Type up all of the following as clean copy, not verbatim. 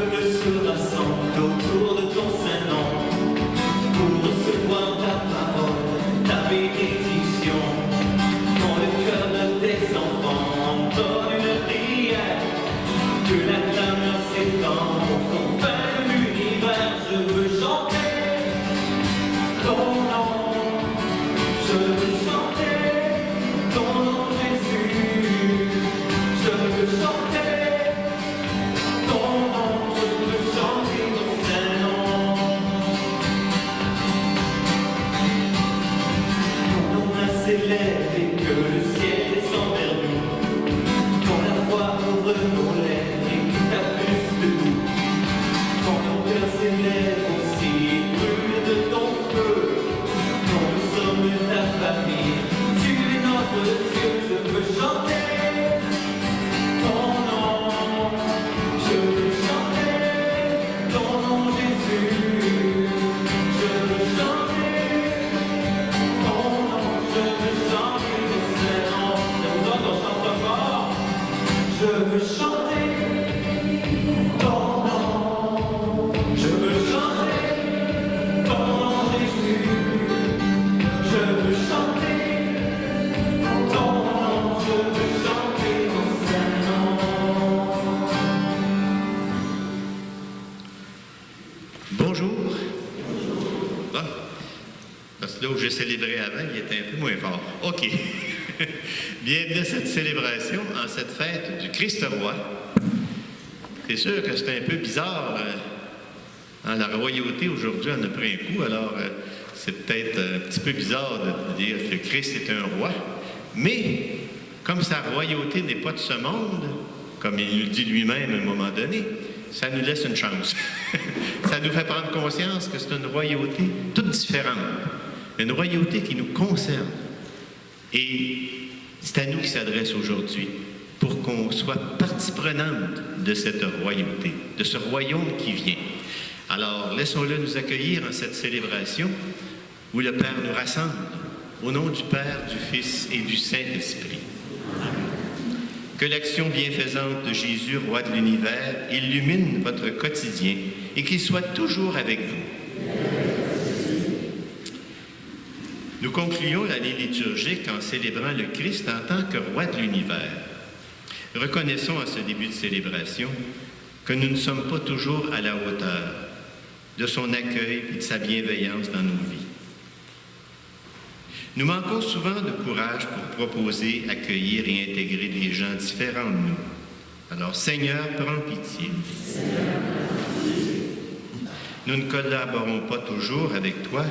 peuple se rassemble autour de ton Saint-Nom pour recevoir ta parole, ta bénédiction. Quand le cœur de tes enfants entonne une prière, que la clameur s'étend aux confins de l'univers. Je veux chanter ton nom, je veux chanter ton nom, Jésus. Je veux chanter ton nom, je veux chanter ton Saint-Nom. Ton nom s'élève et que le ciel descend vers nous. Quand la foi ouvre nos lèvres et tout a plus de nous. Quand nos cœurs s'élèvent aussi et brûlent de ton feu. Quand nous sommes ta famille, tu es notre Dieu. Je veux chanter ton nom, je veux chanter ton nom, Jésus. Je veux chanter ton nom, je veux chanter ton Saint-Nom. Et vous autres, on chante fort. Je veux chanter ton nom, je veux chanter ton nom, Jésus. Je veux chanter ton nom, je veux chanter ton Saint-Nom. Bonjour. Bon. Parce que là où j'ai célébré avant, il était un peu moins fort. OK. Bienvenue à cette célébration, en cette fête du Christ roi. C'est sûr que c'est un peu bizarre. La royauté, aujourd'hui, en a pris un coup. Alors, c'est peut-être un petit peu bizarre de dire que Christ est un roi. Mais, comme sa royauté n'est pas de ce monde, comme il nous dit lui-même à un moment donné, ça nous laisse une chance. Ça nous fait prendre conscience que c'est une royauté toute différente. Une royauté qui nous concerne. Et c'est à nous qu'il s'adresse aujourd'hui, pour qu'on soit partie prenante de cette royauté, de ce royaume qui vient. Alors, laissons-le nous accueillir en cette célébration où le Père nous rassemble, au nom du Père, du Fils et du Saint-Esprit. Que l'action bienfaisante de Jésus, roi de l'univers, illumine votre quotidien et qu'il soit toujours avec vous. Nous concluons l'année liturgique en célébrant le Christ en tant que roi de l'univers. Reconnaissons à ce début de célébration que nous ne sommes pas toujours à la hauteur de son accueil et de sa bienveillance dans nos vies. Nous manquons souvent de courage pour proposer, accueillir et intégrer des gens différents de nous. Alors, Seigneur, prends pitié. Nous ne collaborons pas toujours avec toi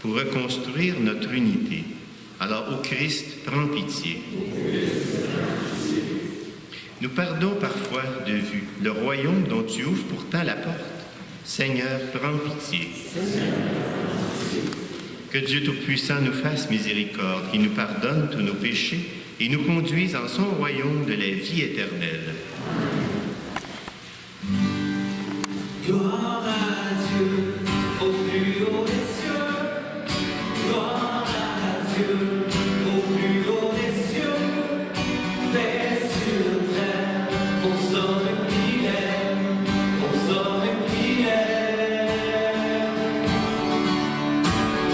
pour reconstruire notre unité. Alors, ô Christ, prends pitié. Nous perdons parfois de vue le royaume dont tu ouvres pourtant la porte. Seigneur, prends pitié. Que Dieu Tout-Puissant nous fasse miséricorde, qu'il nous pardonne tous nos péchés et nous conduise en son royaume de la vie éternelle. Gloire à Dieu, au plus haut des cieux. Gloire à Dieu, au plus haut des cieux. Paix sur terre, aux hommes qui l'aiment, aux hommes qui l'aiment.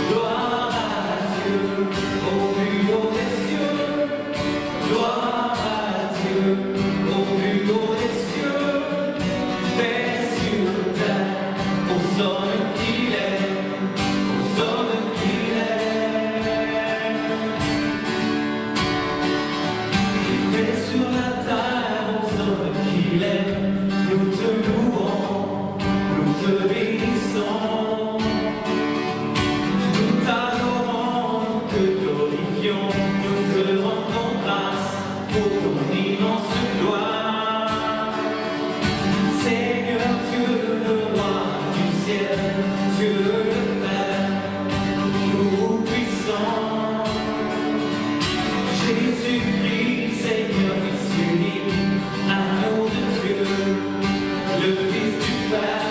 Gloire à Dieu, au plus haut des cieux. Gloire à Dieu, au plus haut des cieux. Paix sur terre, aux hommes qui l'aiment, aux hommes qui l'aiment. Paix sur la terre, aux hommes qui l'aiment. Nous te louons, nous te bénissons. Nous t'adorons, nous te glorifions. Nous te rendons grâce pour ton immense gloire. Seigneur Dieu, le roi du ciel, Dieu le Père, tout-puissant. Jésus-Christ, Seigneur, Fils unique, agneau de Dieu, le Fils du Père.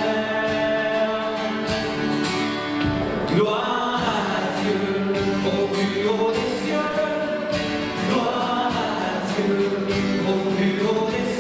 Gloire à Dieu, au plus haut des cieux. Gloire à Dieu, au plus haut des cieux.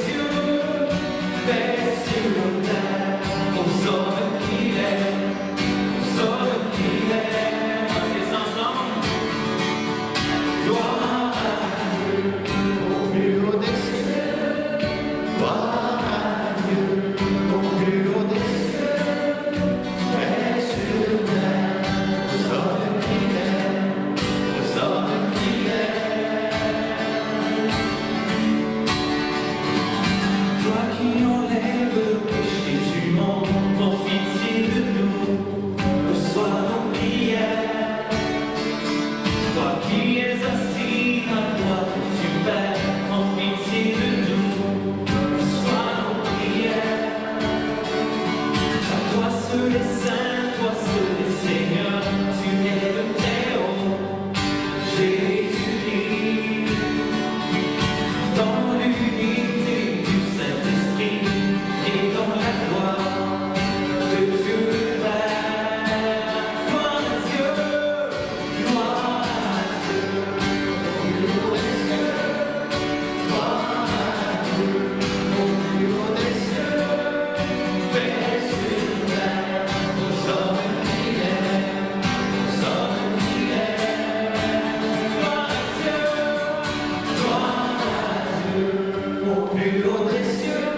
plus haut des cieux,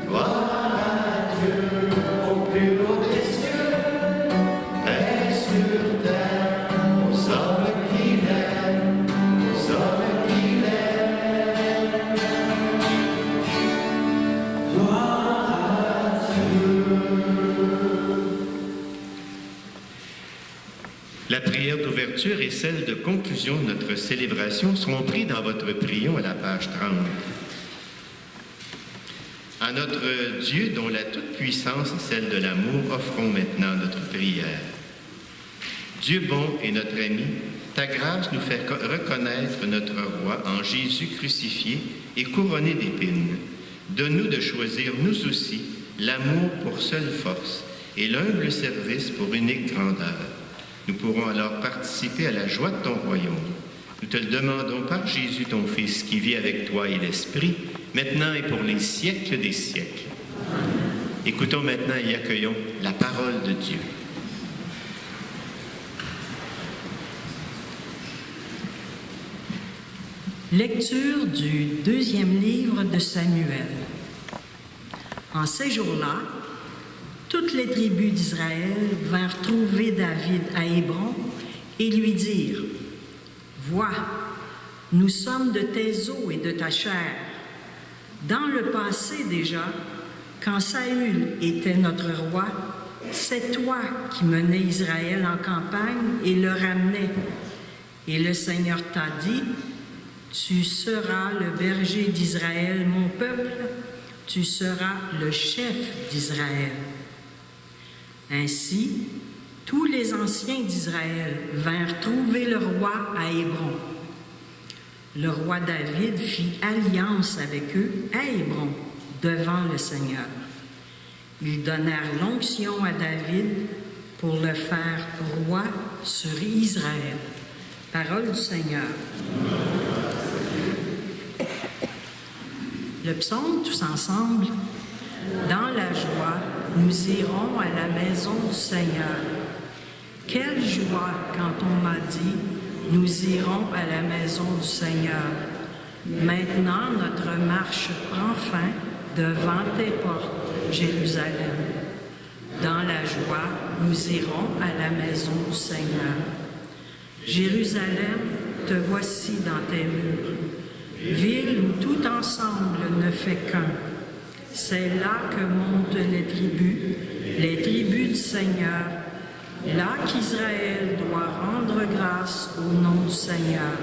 gloire à Dieu, au plus haut des cieux, et sur terre, aux hommes qu'il aime, aux hommes qu'il aime. Gloire à Dieu. La prière d'ouverture et celle de conclusion de notre célébration seront prises dans votre prion à la page 30. À notre Dieu, dont la toute-puissance est celle de l'amour, offrons maintenant notre prière. Dieu bon et notre ami, ta grâce nous fait reconnaître notre roi en Jésus crucifié et couronné d'épines. Donne-nous de choisir, nous aussi, l'amour pour seule force et l'humble service pour unique grandeur. Nous pourrons alors participer à la joie de ton royaume. Nous te le demandons par Jésus, ton Fils, qui vit avec toi et l'Esprit, maintenant et pour les siècles des siècles. Écoutons maintenant et accueillons la parole de Dieu. Lecture du 2e livre de Samuel. En ces jours-là, toutes les tribus d'Israël vinrent trouver David à Hébron et lui dirent: « Vois, nous sommes de tes os et de ta chair. Dans le passé déjà, quand Saül était notre roi, c'est toi qui menais Israël en campagne et le ramenais. Et le Seigneur t'a dit: tu seras le berger d'Israël, mon peuple, tu seras le chef d'Israël. » Ainsi, tous les anciens d'Israël vinrent trouver le roi à Hébron. Le roi David fit alliance avec eux à Hébron, devant le Seigneur. Ils donnèrent l'onction à David pour le faire roi sur Israël. Parole du Seigneur. Le psaume, tous ensemble. Dans la joie, nous irons à la maison du Seigneur. Quelle joie quand on m'a dit: nous irons à la maison du Seigneur. Maintenant, notre marche prend fin devant tes portes, Jérusalem. Dans la joie, nous irons à la maison du Seigneur. Jérusalem, te voici dans tes murs, ville où tout ensemble ne fait qu'un. C'est là que montent les tribus du Seigneur, là qu'Israël doit rendre grâce au nom du Seigneur.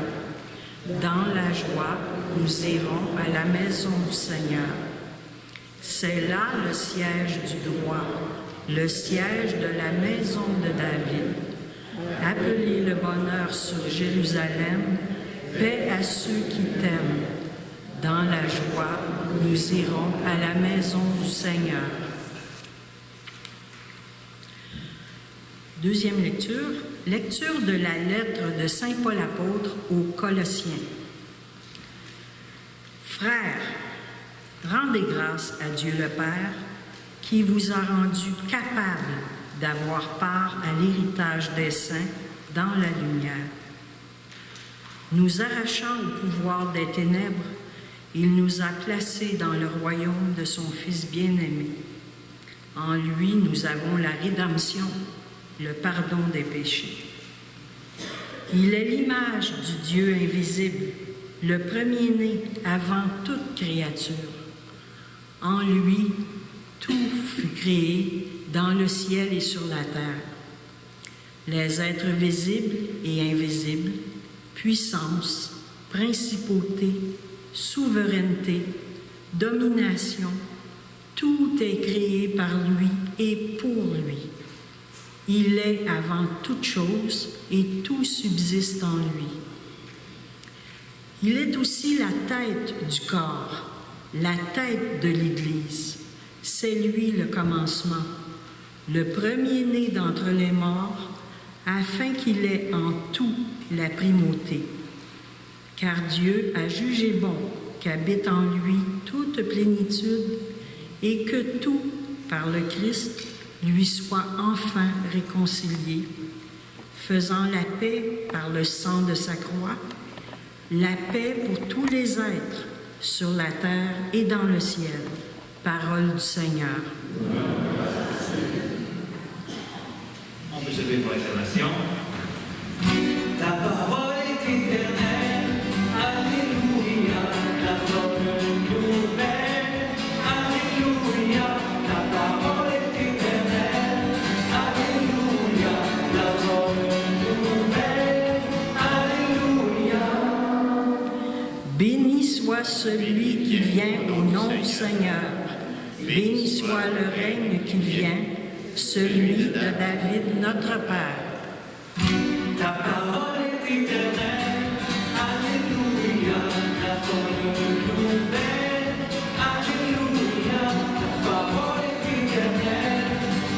Dans la joie, nous irons à la maison du Seigneur. C'est là le siège du droit, le siège de la maison de David. Appelez le bonheur sur Jérusalem, paix à ceux qui t'aiment. Dans la joie, nous irons à la maison du Seigneur. Deuxième lecture, lecture de la lettre de saint Paul apôtre aux Colossiens. Frères, rendez grâce à Dieu le Père, qui vous a rendu capables d'avoir part à l'héritage des saints dans la lumière. Nous arrachant au pouvoir des ténèbres, il nous a placés dans le royaume de son Fils bien-aimé. En lui, nous avons la rédemption, le pardon des péchés. Il est l'image du Dieu invisible, le premier-né avant toute créature. En lui, tout fut créé dans le ciel et sur la terre. Les êtres visibles et invisibles, puissance, principauté, souveraineté, domination, tout est créé par lui et pour lui. Il est avant toute chose et tout subsiste en lui. Il est aussi la tête du corps, la tête de l'Église. C'est lui le commencement, le premier-né d'entre les morts, afin qu'il ait en tout la primauté. Car Dieu a jugé bon qu'habite en lui toute plénitude et que tout, par le Christ, lui soit enfin réconcilié, faisant la paix par le sang de sa croix, la paix pour tous les êtres, sur la terre et dans le ciel. Parole du Seigneur. On peut se lever pour l'acclamation. Ta parole est éternelle. Alléluia. La bonne nouvelle. Alléluia. Ta parole est éternelle. Alléluia. La bonne nouvelle. Alléluia. Béni soit celui qui vient au nom du Seigneur. Béni soit le règne qui vient, celui de David notre Père. Ta parole est éternelle. Alléluia. La bonne nouvelle. Alléluia. Ta parole est éternelle.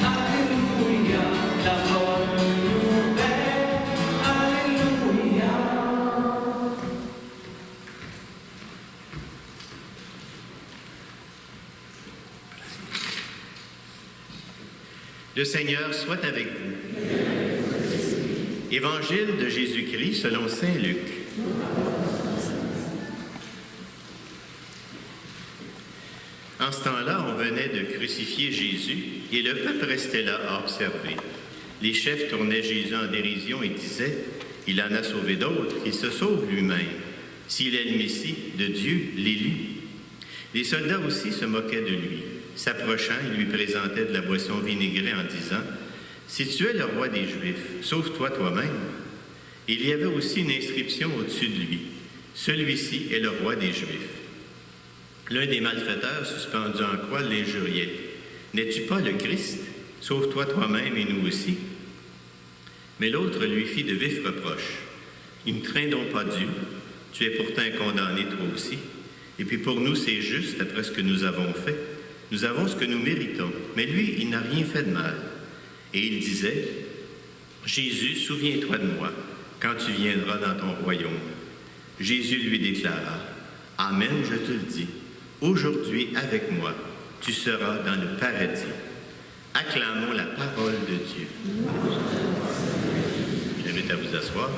Alléluia. La bonne nouvelle. Alléluia. Le Seigneur soit avec vous. Évangile de Jésus-Christ selon saint Luc. En ce temps-là, on venait de crucifier Jésus et le peuple restait là à observer. Les chefs tournaient Jésus en dérision et disaient « Il en a sauvé d'autres, il se sauve lui-même. S'il est le Messie de Dieu, l'élu. » Les soldats aussi se moquaient de lui. S'approchant, ils lui présentaient de la boisson vinaigrée en disant « Si tu es le roi des Juifs, sauve-toi toi-même. » Il y avait aussi une inscription au-dessus de lui. « Celui-ci est le roi des Juifs. » L'un des malfaiteurs, suspendu en croix, l'injuriait. « N'es-tu pas le Christ? Sauve-toi toi-même et nous aussi. » Mais l'autre lui fit de vifs reproches. « Ne crains donc pas Dieu. Tu es pourtant condamné toi aussi. Et puis pour nous, c'est juste après ce que nous avons fait. Nous avons ce que nous méritons. Mais lui, il n'a rien fait de mal. » Et il disait, « Jésus, souviens-toi de moi quand tu viendras dans ton royaume. » Jésus lui déclara, « Amen, je te le dis. Aujourd'hui, avec moi, tu seras dans le paradis. » Acclamons la parole de Dieu. Je vous invite à vous asseoir.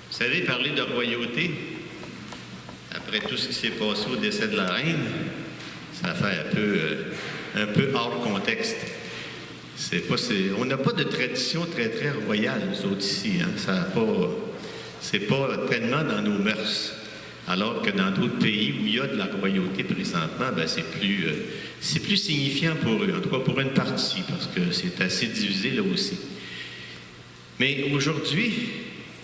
Vous savez, parler de royauté, après tout ce qui s'est passé au décès de la reine, ça fait un peu hors contexte. On n'a pas de tradition très, très royale, nous autres ici. Hein. C'est pas tellement dans nos mœurs. Alors que dans d'autres pays où il y a de la royauté présentement, ben c'est plus signifiant pour eux, en tout cas pour une partie, parce que c'est assez divisé là aussi. Mais aujourd'hui,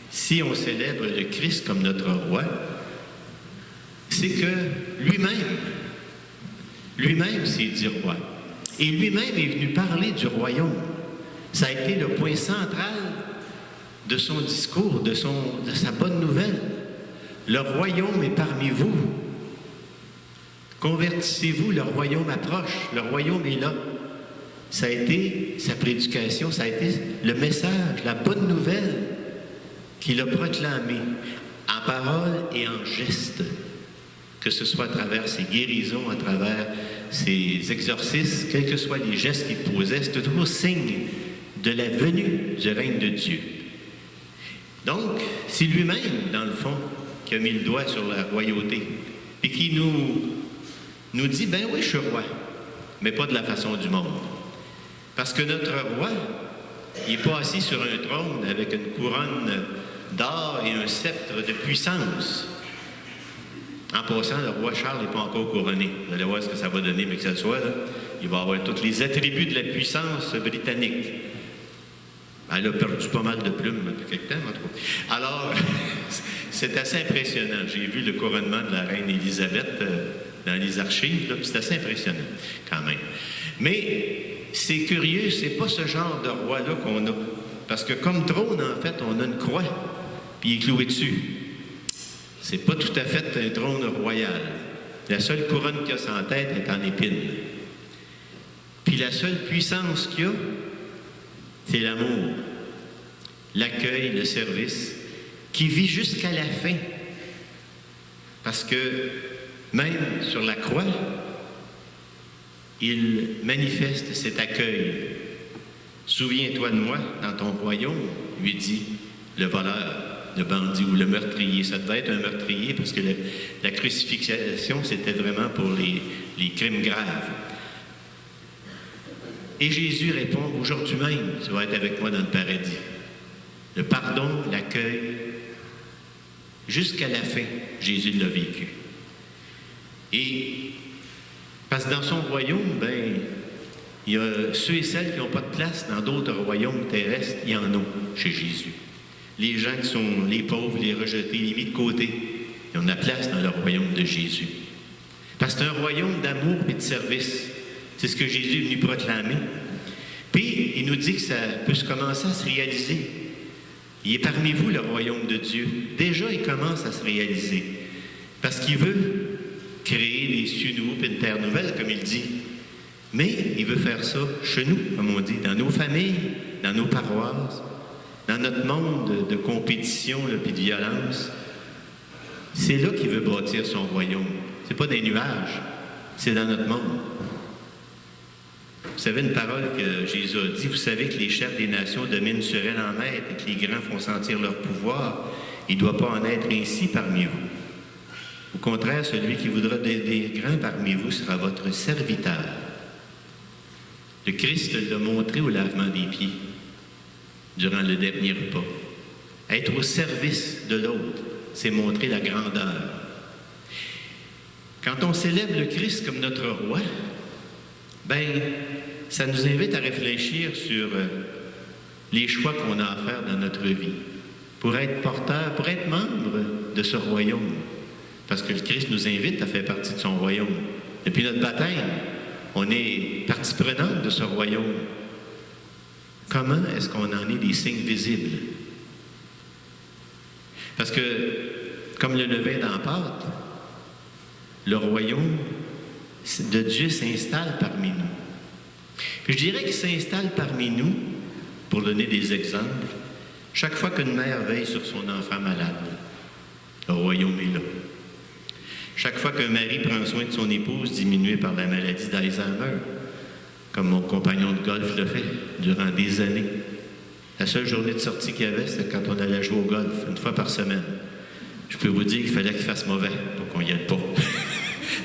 si on célèbre le Christ comme notre roi, c'est que lui-même s'est dit roi. Et lui-même est venu parler du royaume. Ça a été le point central de son discours, de sa bonne nouvelle. Le royaume est parmi vous. Convertissez-vous, le royaume approche, le royaume est là. Ça a été sa prédication, ça a été le message, la bonne nouvelle qu'il a proclamé en parole et en geste, que ce soit à travers ses guérisons, à travers ses exorcismes, quels que soient les gestes qu'il posait, c'était toujours signe de la venue du règne de Dieu. Donc, c'est lui-même, dans le fond, qui a mis le doigt sur la royauté et qui nous dit, ben oui, je suis roi, mais pas de la façon du monde. Parce que notre roi, il n'est pas assis sur un trône avec une couronne d'or et un sceptre de puissance. En passant, le roi Charles n'est pas encore couronné. Vous allez voir ce que ça va donner, mais que ça soit, là, il va avoir tous les attributs de la puissance britannique. Elle a perdu pas mal de plumes depuis quelque temps, en tout cas. Alors, c'est assez impressionnant. J'ai vu le couronnement de la reine Élisabeth dans les archives, là, puis c'est assez impressionnant, quand même. Mais c'est curieux, c'est pas ce genre de roi-là qu'on a. Parce que comme trône, en fait, on a une croix, puis il est cloué dessus. C'est pas tout à fait un trône royal. La seule couronne qu'il y a sur la tête est en épine. Puis la seule puissance qu'il y a, c'est l'amour, l'accueil, le service, qui vit jusqu'à la fin. Parce que même sur la croix, il manifeste cet accueil. Souviens-toi de moi dans ton royaume, lui dit le voleur, le bandit ou le meurtrier. Ça devait être un meurtrier parce que la crucifixion, c'était vraiment pour les crimes graves. Et Jésus répond, aujourd'hui même, tu vas être avec moi dans le paradis. Le pardon, l'accueil, jusqu'à la fin, Jésus l'a vécu. Et parce que dans son royaume, il y a ceux et celles qui n'ont pas de place dans d'autres royaumes terrestres, il y en a chez Jésus. Les gens qui sont les pauvres, les rejetés, les mis de côté, ils ont de la place dans le royaume de Jésus. Parce que c'est un royaume d'amour et de service. C'est ce que Jésus est venu proclamer. Puis, il nous dit que ça peut commencer à se réaliser. Il est parmi vous, le royaume de Dieu. Déjà, il commence à se réaliser. Parce qu'il veut créer des cieux nouveaux et une terre nouvelle, comme il dit. Mais il veut faire ça chez nous, comme on dit, dans nos familles, dans nos paroisses, dans notre monde de compétition et de violence. C'est là qu'il veut bâtir son royaume. Ce n'est pas des nuages, c'est dans notre monde. Vous savez une parole que Jésus a dit, vous savez que les chefs des nations dominent sur elles en maître et que les grands font sentir leur pouvoir. Il ne doit pas en être ainsi parmi vous. Au contraire, celui qui voudra des grands parmi vous sera votre serviteur. Le Christ l'a montré au lavement des pieds durant le dernier repas. Être au service de l'autre, c'est montrer la grandeur. Quand on célèbre le Christ comme notre roi, ça nous invite à réfléchir sur les choix qu'on a à faire dans notre vie pour être porteur, pour être membre de ce royaume. Parce que le Christ nous invite à faire partie de son royaume. Depuis notre baptême, on est partie prenante de ce royaume. Comment est-ce qu'on en est des signes visibles? Parce que, comme le levain dans la pâte, le royaume de Dieu s'installe parmi nous. Puis je dirais qu'il s'installe parmi nous, pour donner des exemples, chaque fois qu'une mère veille sur son enfant malade, le royaume est là. Chaque fois qu'un mari prend soin de son épouse diminuée par la maladie d'Alzheimer, comme mon compagnon de golf le fait durant des années. La seule journée de sortie qu'il y avait, c'était quand on allait jouer au golf, une fois par semaine. Je peux vous dire qu'il fallait qu'il fasse mauvais pour qu'on y aille pas.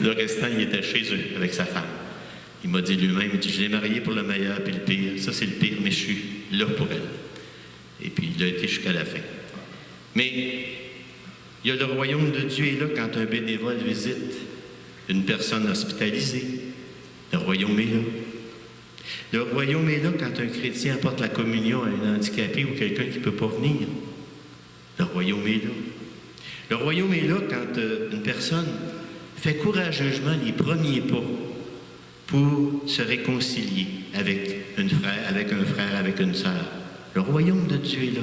Le restant, il était chez eux avec sa femme. Il m'a dit lui-même, il dit, je l'ai marié pour le meilleur puis le pire. Ça, c'est le pire, mais je suis là pour elle. Et puis, il a été jusqu'à la fin. Mais il y a le royaume de Dieu est là quand un bénévole visite une personne hospitalisée. Le royaume est là. Le royaume est là quand un chrétien apporte la communion à un handicapé ou quelqu'un qui ne peut pas venir. Le royaume est là. Le royaume est là quand une personne fait courageusement les premiers pas pour se réconcilier avec un frère, avec une sœur. Le royaume de Dieu est là.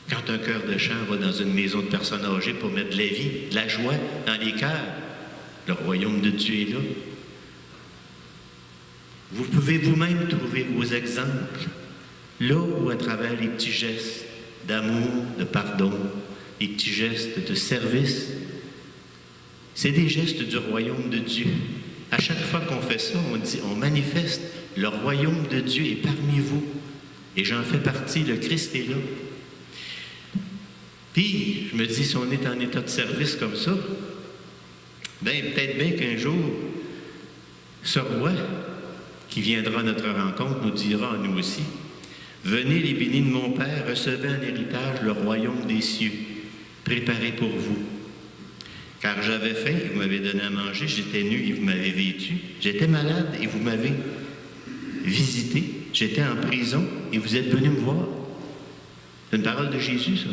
Quand un cœur de chant va dans une maison de personnes âgées pour mettre de la vie, de la joie dans les cœurs, le royaume de Dieu est là. Vous pouvez vous-même trouver vos exemples là où, à travers les petits gestes d'amour, de pardon, les petits gestes de service, c'est des gestes du royaume de Dieu. À chaque fois qu'on fait ça, on manifeste le royaume de Dieu est parmi vous. Et j'en fais partie, le Christ est là. Puis, je me dis, si on est en état de service comme ça, peut-être bien qu'un jour, ce roi qui viendra à notre rencontre nous dira à nous aussi, « Venez les bénis de mon Père, recevez en héritage le royaume des cieux, préparé pour vous. Car j'avais faim et vous m'avez donné à manger, j'étais nu et vous m'avez vêtu, j'étais malade et vous m'avez visité, j'étais en prison et vous êtes venus me voir. » C'est une parole de Jésus, ça.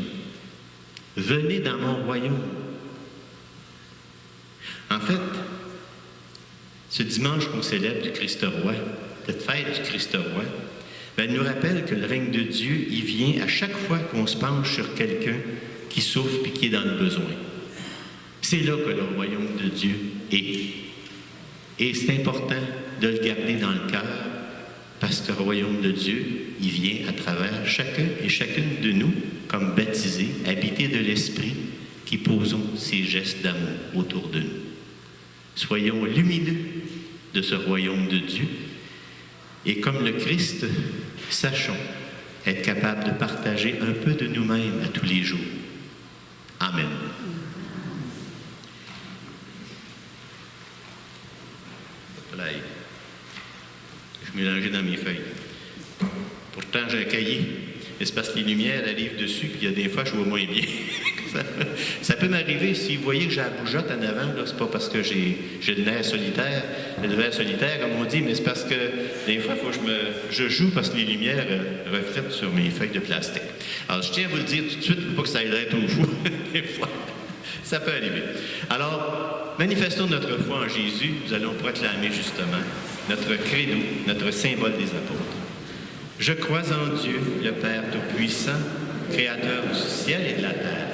Venez dans mon royaume. En fait, ce dimanche qu'on célèbre du Christ roi, cette fête du Christ roi, elle nous rappelle que le règne de Dieu, il vient à chaque fois qu'on se penche sur quelqu'un qui souffre et qui est dans le besoin. C'est là que le royaume de Dieu est. Et c'est important de le garder dans le cœur, parce que le royaume de Dieu, il vient à travers chacun et chacune de nous, comme baptisés, habités de l'Esprit, qui posons ces gestes d'amour autour de nous. Soyons lumineux de ce royaume de Dieu et comme le Christ, sachons être capables de partager un peu de nous-mêmes à tous les jours. Amen. Là, je mélangeais dans mes feuilles. Pourtant, j'ai un cahier. Mais c'est parce que les lumières arrivent dessus, puis il y a des fois, je vois moins bien. ça peut m'arriver, si vous voyez que j'ai la bougeotte en avant, là, c'est pas parce que j'ai le nerf solitaire, le verre solitaire, comme on dit, mais c'est parce que des fois, il faut que je joue parce que les lumières reflètent sur mes feuilles de plastique. Alors, je tiens à vous le dire tout de suite, pour pas que ça aille être au fou, des fois. Ça peut arriver. Alors, manifestons notre foi en Jésus, nous allons proclamer justement notre credo, notre symbole des apôtres. Je crois en Dieu, le Père Tout-Puissant, Créateur du ciel et de la terre,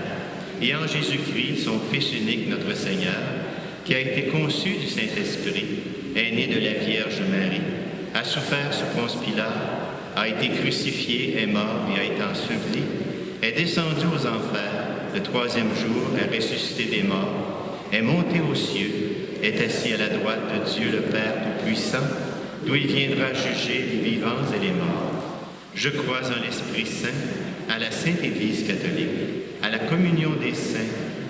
et en Jésus-Christ, son Fils unique, notre Seigneur, qui a été conçu du Saint-Esprit, est né de la Vierge Marie, a souffert sous Ponce Pilate, a été crucifié, est mort et a été enseveli, est descendu aux enfers, le troisième jour est ressuscité des morts, est monté aux cieux, est assis à la droite de Dieu le Père Tout-Puissant, d'où il viendra juger les vivants et les morts. Je crois en l'Esprit Saint, à la Sainte Église catholique, à la communion des saints,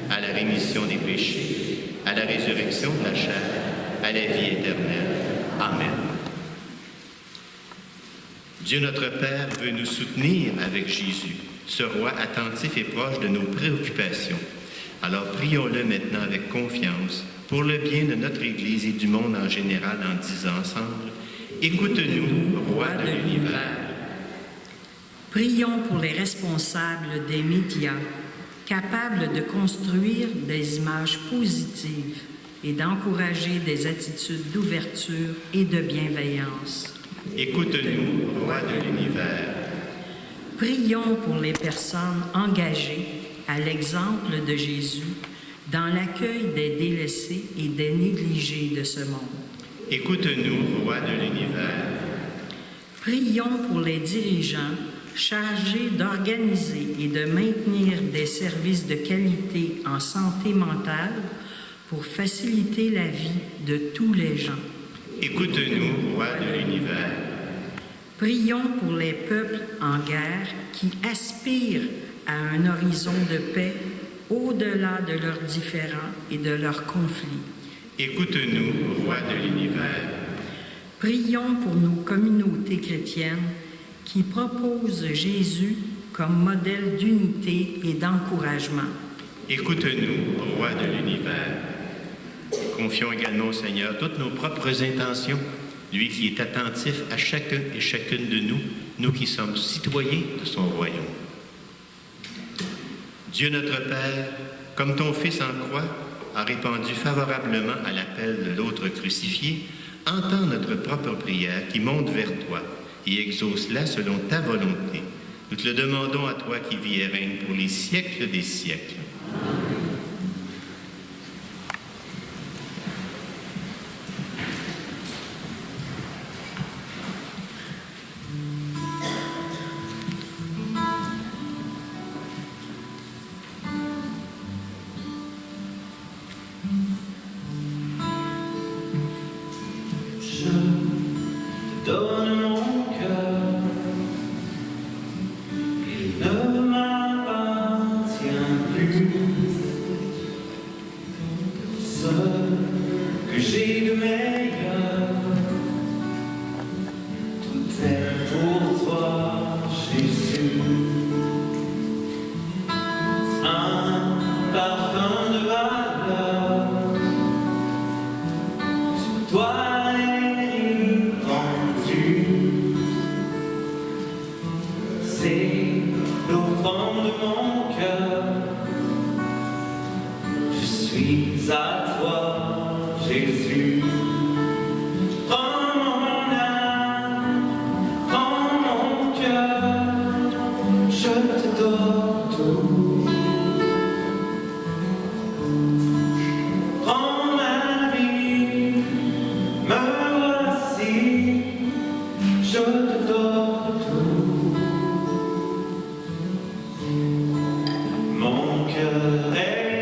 à la rémission des péchés, à la résurrection de la chair, à la vie éternelle. Amen. Dieu notre Père veut nous soutenir avec Jésus, ce roi attentif et proche de nos préoccupations. Alors prions-le maintenant avec confiance pour le bien de notre Église et du monde en général en disant ensemble « Écoute-nous, roi de l'univers ». Prions pour les responsables des médias, capables de construire des images positives et d'encourager des attitudes d'ouverture et de bienveillance. Écoute-nous, roi de l'univers. Prions pour les personnes engagées, à l'exemple de Jésus, dans l'accueil des délaissés et des négligés de ce monde. Écoute-nous, roi de l'univers. Prions pour les dirigeants chargés d'organiser et de maintenir des services de qualité en santé mentale pour faciliter la vie de tous les gens. Écoute-nous, roi de l'univers. Prions pour les peuples en guerre qui aspirent à un horizon de paix au-delà de leurs différends et de leurs conflits. Écoute-nous, roi de l'univers. Prions pour nos communautés chrétiennes qui proposent Jésus comme modèle d'unité et d'encouragement. Écoute-nous, roi de l'univers. Confions également au Seigneur toutes nos propres intentions, lui qui est attentif à chacun et chacune de nous, nous qui sommes citoyens de son royaume. Dieu notre Père, comme ton Fils en croix a répondu favorablement à l'appel de l'autre crucifié, entends notre propre prière qui monte vers toi et exauce-la selon ta volonté. Nous te le demandons à toi qui vis et règne pour les siècles des siècles. Donne mon cœur, il ne m'appartient plus. Ce que j'ai de meilleur, tout est pour toi, Jésus. Un parfum de valeur sur toi. C'est l'offrande de mon cœur. Je suis à toi, Jésus. Prends mon âme, prends mon cœur. Je te donne tout. Prends ma vie, me voici. Je te donne tout. Mon cœur est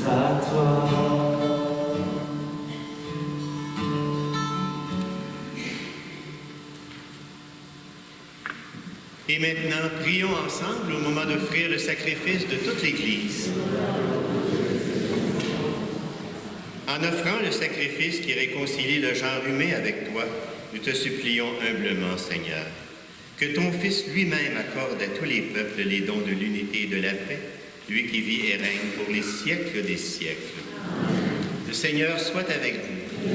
à toi. Et maintenant, prions ensemble au moment d'offrir le sacrifice de toute l'Église. En offrant le sacrifice qui réconcilie le genre humain avec toi, nous te supplions humblement, Seigneur, que ton Fils lui-même accorde à tous les peuples les dons de l'unité et de la paix, lui qui vit et règne pour les siècles des siècles. Le Seigneur soit avec vous.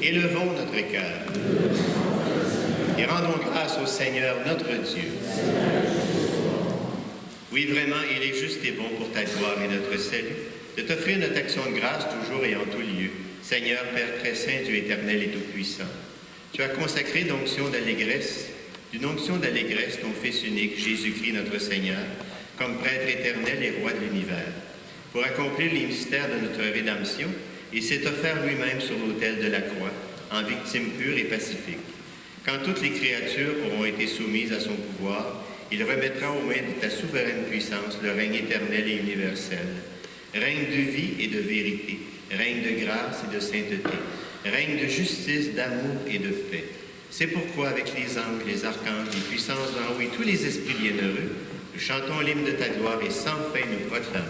Élevons notre cœur et rendons grâce au Seigneur notre Dieu. Oui, vraiment, il est juste et bon pour ta gloire et notre salut de t'offrir notre action de grâce toujours et en tout lieu. Seigneur, Père très saint, Dieu éternel et tout-puissant, tu as consacré d'une onction d'allégresse ton Fils unique, Jésus-Christ notre Seigneur, comme prêtre éternel et roi de l'univers, pour accomplir les mystères de notre rédemption, et s'est offert lui-même sur l'autel de la croix, en victime pure et pacifique. Quand toutes les créatures auront été soumises à son pouvoir, il remettra aux mains de ta souveraine puissance le règne éternel et universel, règne de vie et de vérité, règne de grâce et de sainteté, règne de justice, d'amour et de paix. C'est pourquoi, avec les anges, les archanges, les puissances d'en haut et tous les esprits bienheureux, nous chantons l'hymne de ta gloire et sans fin nous proclamons.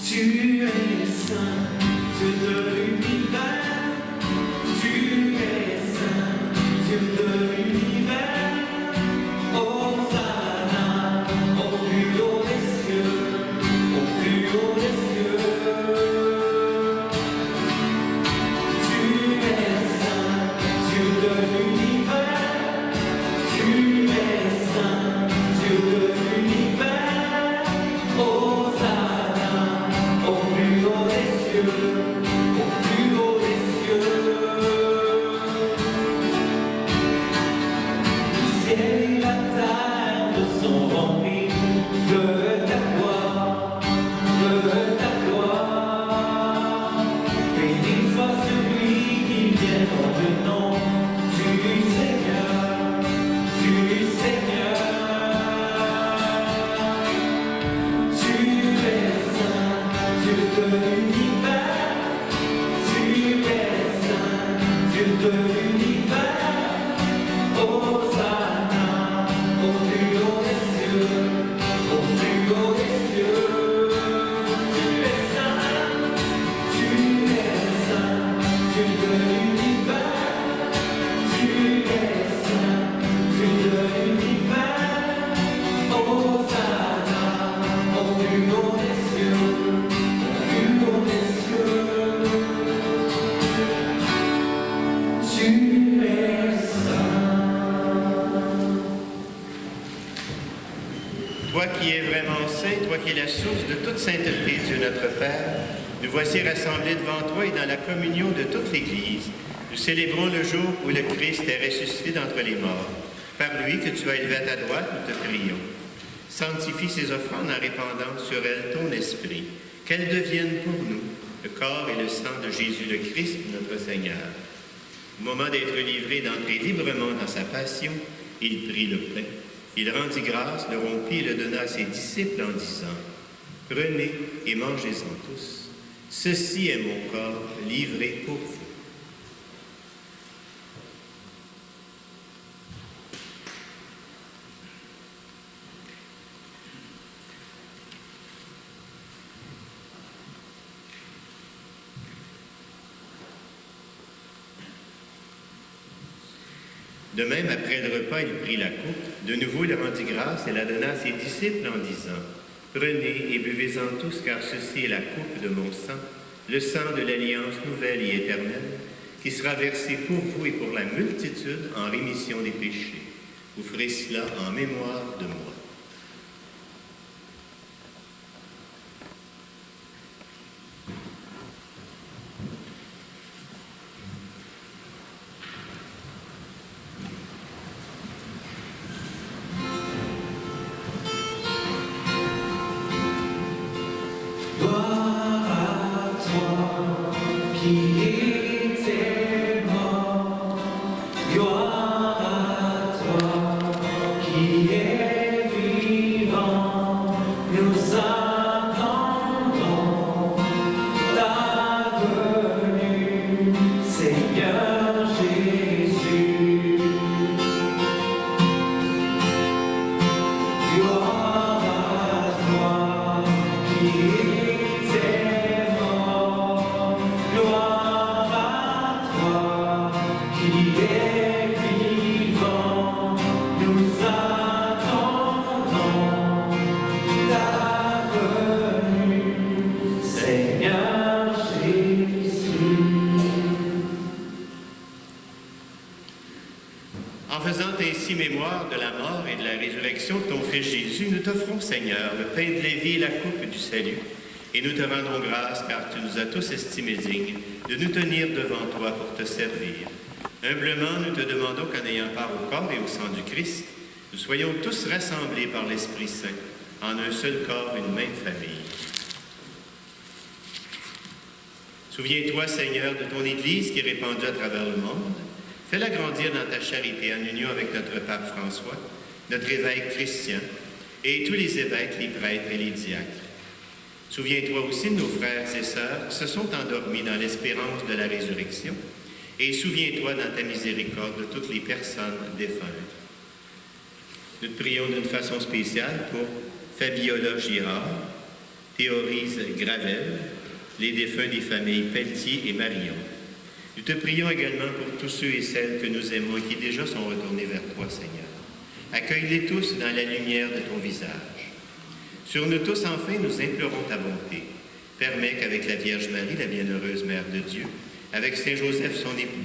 Tu es saint, Dieu de l'univers. Tu es saint, Dieu de l'univers. Hosanna, au plus haut des cieux, au plus haut des cieux. Tu es saint, Dieu de l'univers. Tu es saint, Dieu de l'univers. Hosanna, au plus haut des cieux, au plus haut des cieux. Le ciel et la terre te sont remplis de ta gloire, de ta gloire. Béni soit celui qui vient dans le nom du Seigneur, du Seigneur. Tu es saint, Dieu de l'univers. Tu es saint, Dieu de l'univers. Hosanna, au plus haut des cieux, au plus haut des cieux. Tu es saint, Dieu de l'univers. Tu es saint, Dieu de l'univers. Hosanna, au plus haut des cieux, au plus haut des cieux. Tu es saint. Toi qui es vraiment saint, toi qui es la source de toute sainteté, Dieu notre Père, nous voici rassemblés devant toi et dans la communion de toute l'Église. Nous célébrons le jour où le Christ est ressuscité d'entre les morts. Par lui que tu as élevé à ta droite, nous te prions. Sanctifie ces offrandes en répandant sur elles ton esprit, qu'elles deviennent pour nous le corps et le sang de Jésus le Christ, notre Seigneur. Au moment d'être livré et d'entrer librement dans sa passion, il prit le pain. Il rendit grâce, le rompit et le donna à ses disciples en disant « Prenez et mangez-en tous. Ceci est mon corps livré pour vous. » De même, après le repas, il prit la coupe. De nouveau, il rendit grâce et la donna à ses disciples en disant « Prenez et buvez-en tous, car ceci est la coupe de mon sang, le sang de l'alliance nouvelle et éternelle, qui sera versé pour vous et pour la multitude en rémission des péchés. Vous ferez cela en mémoire de moi. » Gloire à toi qui étais mort, gloire à toi qui es était mort, gloire à toi, qui est vivant, nous attendons ta venue, Seigneur Jésus. En faisant ainsi mémoire de la mort et de la résurrection de ton Fils Jésus, nous t'offrons, Seigneur, le pain de la vie et la coupe du salut. Et nous te rendons grâce car tu nous as tous estimés dignes de nous tenir devant toi pour te servir. Humblement, nous te demandons qu'en ayant part au corps et au sang du Christ, nous soyons tous rassemblés par l'Esprit Saint en un seul corps, une même famille. Souviens-toi, Seigneur, de ton Église qui est répandue à travers le monde. Fais-la grandir dans ta charité en union avec notre pape François, notre évêque Christian et tous les évêques, les prêtres et les diacres. Souviens-toi aussi de nos frères et sœurs qui se sont endormis dans l'espérance de la résurrection et souviens-toi dans ta miséricorde de toutes les personnes défuntes. Nous te prions d'une façon spéciale pour Fabiola Girard, Théorise Gravel, les défunts des familles Pelletier et Marion. Nous te prions également pour tous ceux et celles que nous aimons et qui déjà sont retournés vers toi, Seigneur. Accueille-les tous dans la lumière de ton visage. Sur nous tous, enfin, nous implorons ta bonté. Permets qu'avec la Vierge Marie, la bienheureuse Mère de Dieu, avec Saint Joseph, son époux,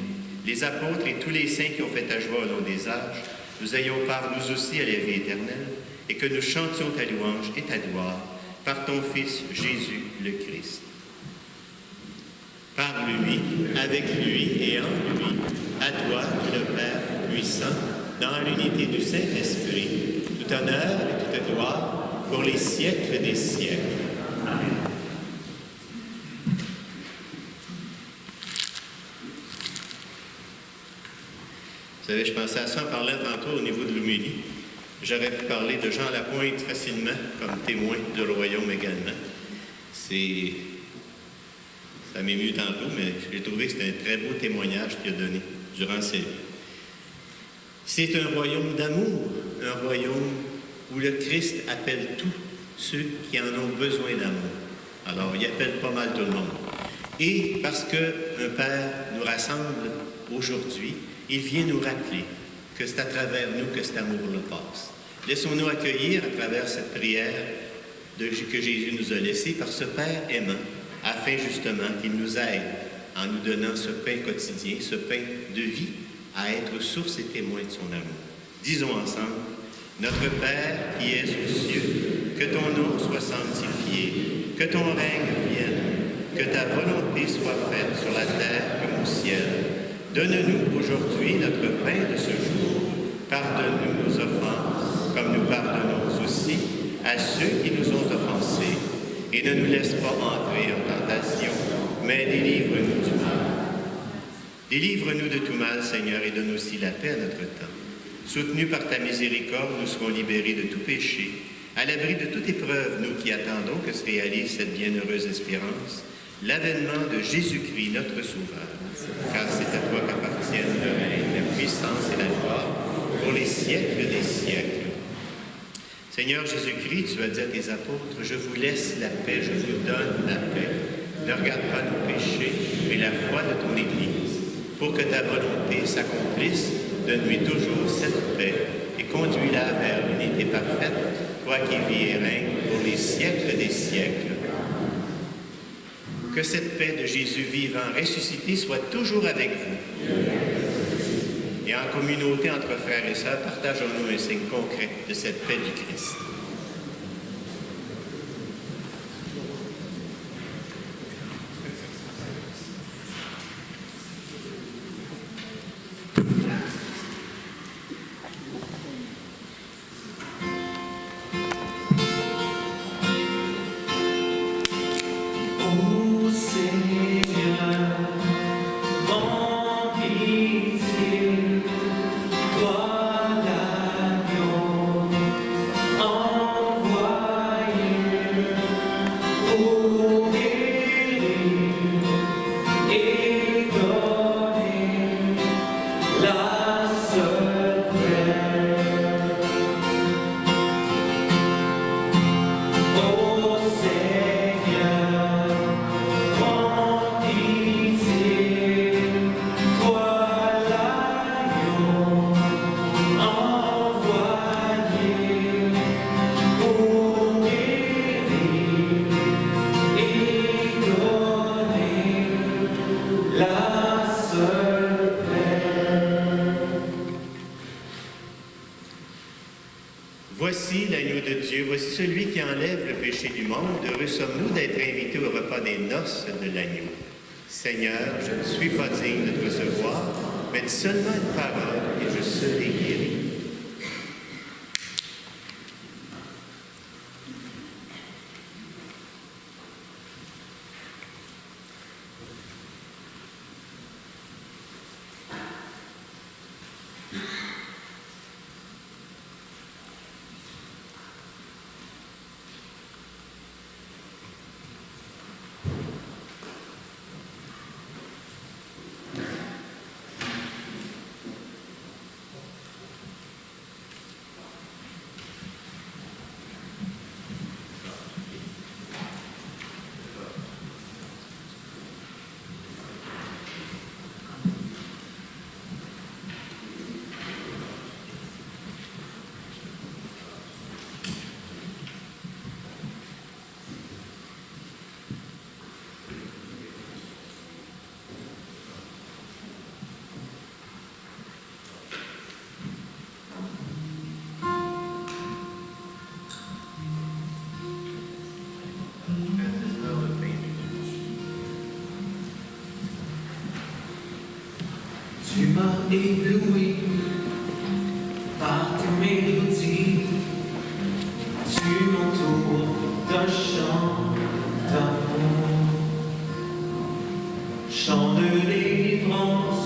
les apôtres et tous les saints qui ont fait ta joie au long des âges, nous ayons part, nous aussi, à la vie éternelle, et que nous chantions ta louange et ta gloire par ton Fils Jésus le Christ. Par lui, avec lui et en lui, à toi, le Père puissant, dans l'unité du Saint-Esprit, tout honneur et toute gloire pour les siècles des siècles. Amen. Vous savez, je pensais à ça en parlant tantôt au niveau de l'homélie. J'aurais pu parler de Jean Lapointe facilement, comme témoin de le royaume également. Ça m'émue tantôt, mais j'ai trouvé que c'était un très beau témoignage qu'il a donné durant sa vie. C'est un royaume d'amour, un royaume où le Christ appelle tous ceux qui en ont besoin d'amour. Alors, il appelle pas mal tout le monde. Et parce qu'un Père nous rassemble aujourd'hui, il vient nous rappeler que c'est à travers nous que cet amour-là passe. Laissons-nous accueillir à travers cette prière que Jésus nous a laissée par ce Père aimant, afin justement qu'il nous aide en nous donnant ce pain quotidien, ce pain de vie, à être source et témoin de son amour. Disons ensemble, notre Père qui es aux cieux, que ton nom soit sanctifié, que ton règne vienne, que ta volonté soit faite sur la terre comme au ciel. Donne-nous aujourd'hui notre pain de ce jour. Pardonne-nous nos offenses, comme nous pardonnons aussi à ceux qui nous ont offensés. Et ne nous laisse pas entrer en tentation, mais délivre-nous du mal. Délivre-nous de tout mal, Seigneur, et donne aussi la paix à notre temps. Soutenus par ta miséricorde, nous serons libérés de tout péché, à l'abri de toute épreuve, nous qui attendons que se réalise cette bienheureuse espérance, l'avènement de Jésus-Christ, notre Sauveur. Car c'est à toi qu'appartiennent le règne, la puissance et la gloire pour les siècles des siècles. Seigneur Jésus-Christ, tu as dit à tes apôtres, je vous laisse la paix, je vous donne la paix. Ne regarde pas nos péchés, mais la foi de ton Église. Pour que ta volonté s'accomplisse, donne-lui toujours cette paix et conduis-la vers l'unité parfaite, toi qui vis et règnes pour les siècles des siècles. Que cette paix de Jésus vivant, ressuscité, soit toujours avec vous. Et en communauté entre frères et sœurs, partageons-nous un signe concret de cette paix du Christ. Ô Seigneur, prends pitié, toi l'agneau, en enlève le péché du monde, heureux sommes-nous d'être invités au repas des noces de l'agneau. Seigneur, je ne suis pas digne de te recevoir, mais dis seulement une parole et je serai guéri. Tu m'as ébloui par tes mélodies, tu m'entoures d'un chant d'amour, chant de délivrance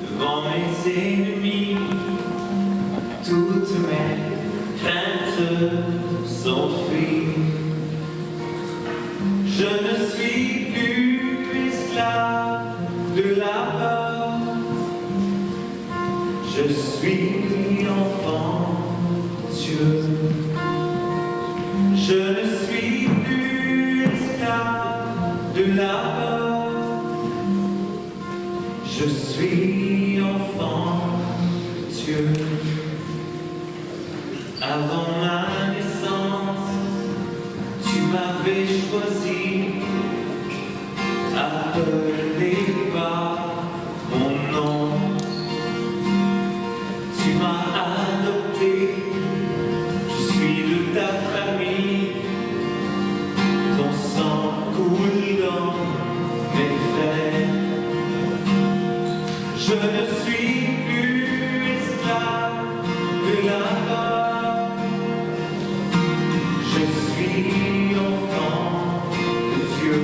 devant mes ennemis, toutes mes craintes s'enfuient. Je ne suis plus esclave de la peur, je suis enfant de Dieu. Je ne suis plus esclave de la peur, je suis enfant de Dieu. Avant ma naissance, tu m'avais choisi, appelé par mon nom. Tu m'as adopté, je suis de ta famille, ton sang coule dans mes veines. Je ne suis plus esclave de la peur, je suis enfant de Dieu.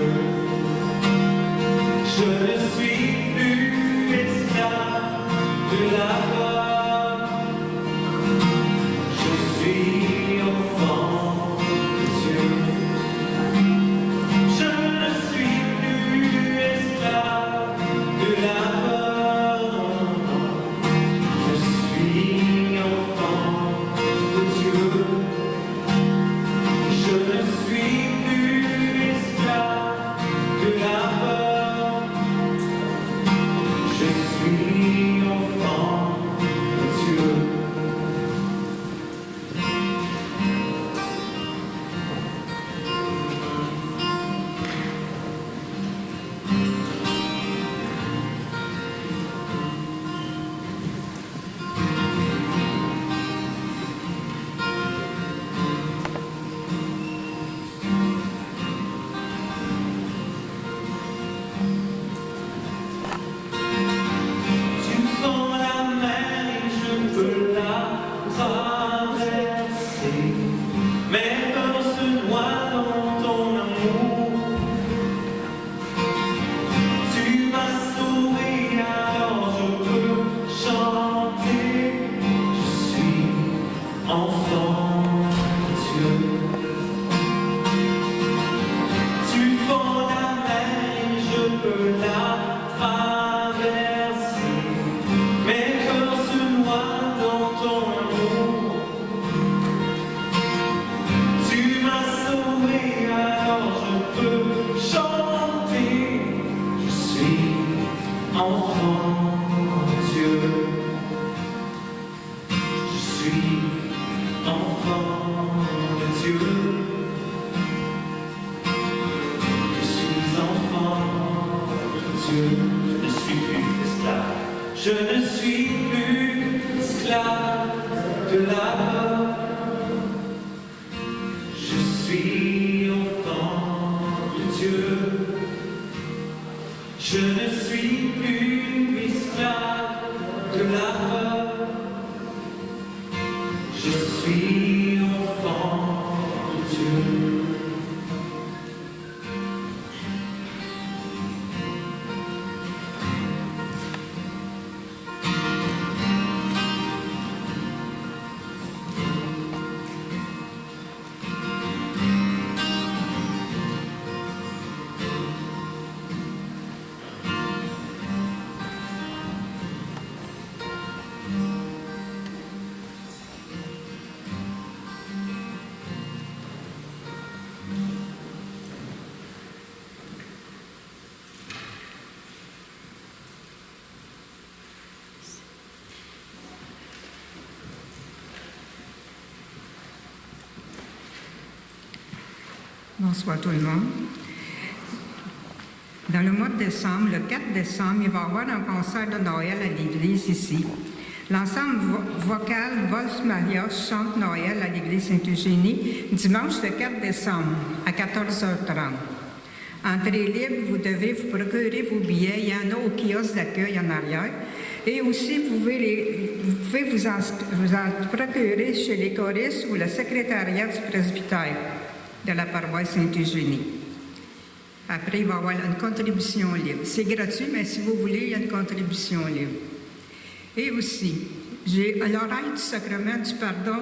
Je ne suis plus esclave de la peur, je suis enfant de Dieu. Je ne suis plus esclave de la peur, je suis enfant de Dieu. Je ne suis plus esclave de la peur, je suis enfant de Dieu. Tu fends la mer et je peux la traverser. Mes peurs se noient dans ton amour. Tu m'as sauvé, alors je peux chanter. Je suis enfant de Dieu. Tu fends la mer et je peux la traverser. Mes peurs se noient dans ton amour. Tu m'as sauvé, alors je peux chanter. Je suis enfant de Dieu. Je suis enfant de Dieu. Je suis enfant de Dieu. Je ne suis plus esclave. Je ne suis plus esclave de la peur. suis enfant de Dieu. Je ne suis plus esclave de la peur. Je suis enfant de Dieu. Bonsoir tout le monde. Dans le mois de décembre, le 4 décembre, il va y avoir un concert de Noël à l'église ici. L'ensemble vocal Vols Maria chante Noël à l'église Sainte-Eugénie dimanche le 4 décembre à 14h30. Entrée libre, vous devez vous procurer vos billets. Il y en a au kiosque d'accueil en arrière. Et aussi, vous pouvez vous en procurer chez les choristes ou le secrétariat du presbytère de la paroisse Sainte-Eugénie. Après, il va y avoir une contribution libre. C'est gratuit, mais si vous voulez, il y a une contribution libre. Et aussi, j'ai l'oreille du sacrement du pardon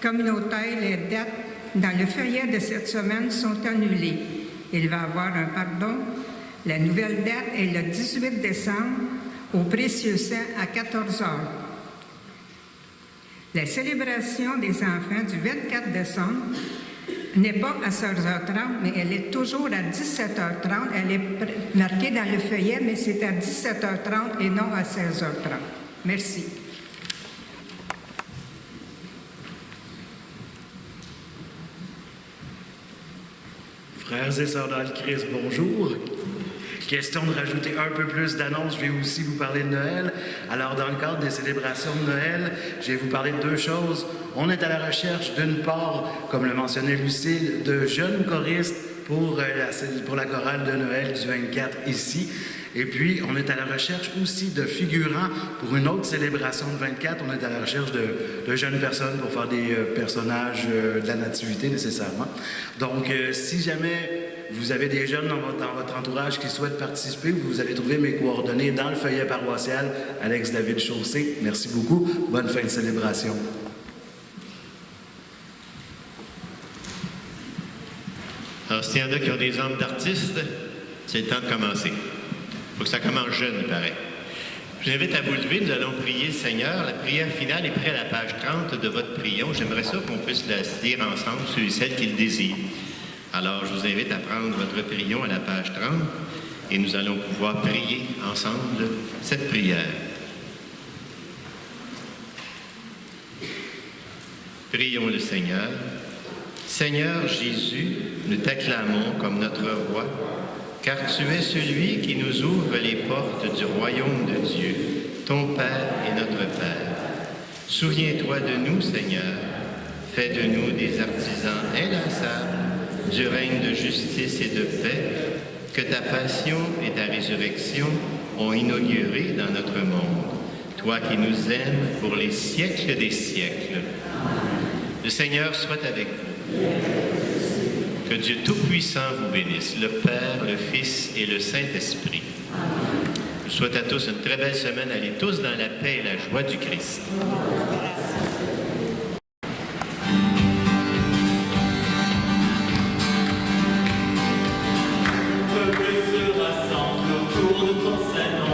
communautaire. Les dates dans le feuillet de cette semaine sont annulées. Il va y avoir un pardon. La nouvelle date est le 18 décembre au Précieux Sang à 14h. La célébration des enfants du 24 décembre n'est pas à 16h30, mais elle est toujours à 17h30. Elle est marquée dans le feuillet, mais c'est à 17h30 et non à 16h30. Merci. Frères et sœurs dans le Christ, bonjour. Question de rajouter un peu plus d'annonces, je vais aussi vous parler de Noël. Alors, dans le cadre des célébrations de Noël, je vais vous parler de deux choses. On est à la recherche, d'une part, comme le mentionnait Lucille, de jeunes choristes pour la chorale de Noël du 24 ici. Et puis, on est à la recherche aussi de figurants pour une autre célébration de 24. On est à la recherche de jeunes personnes pour faire des personnages de la nativité, nécessairement. Donc, si jamais vous avez des jeunes dans votre entourage qui souhaitent participer, vous allez trouver mes coordonnées dans le feuillet paroissial Alex David Chaussé. Merci beaucoup. Bonne fin de célébration. Alors, s'il y en a qui ont des âmes d'artistes, c'est le temps de commencer. Il faut que ça commence jeune, il paraît. Je vous invite à vous lever, nous allons prier le Seigneur. La prière finale est près à la page 30 de votre prion. J'aimerais ça qu'on puisse la lire ensemble, ceux et celles qui le désirent. Alors, je vous invite à prendre votre prion à la page 30 et nous allons pouvoir prier ensemble cette prière. Prions le Seigneur. Seigneur Jésus, nous t'acclamons comme notre roi, car tu es celui qui nous ouvre les portes du royaume de Dieu, ton Père et notre Père. Souviens-toi de nous, Seigneur. Fais de nous des artisans inlassables du règne de justice et de paix que ta passion et ta résurrection ont inauguré dans notre monde. Toi qui nous aimes pour les siècles des siècles. Le Seigneur soit avec vous. Que Dieu Tout-Puissant vous bénisse, le Père, le Fils et le Saint-Esprit. Je vous souhaite à tous une très belle semaine. Allez tous dans la paix et la joie du Christ. Le peuple se rassemble autour de ton Saint-Nom.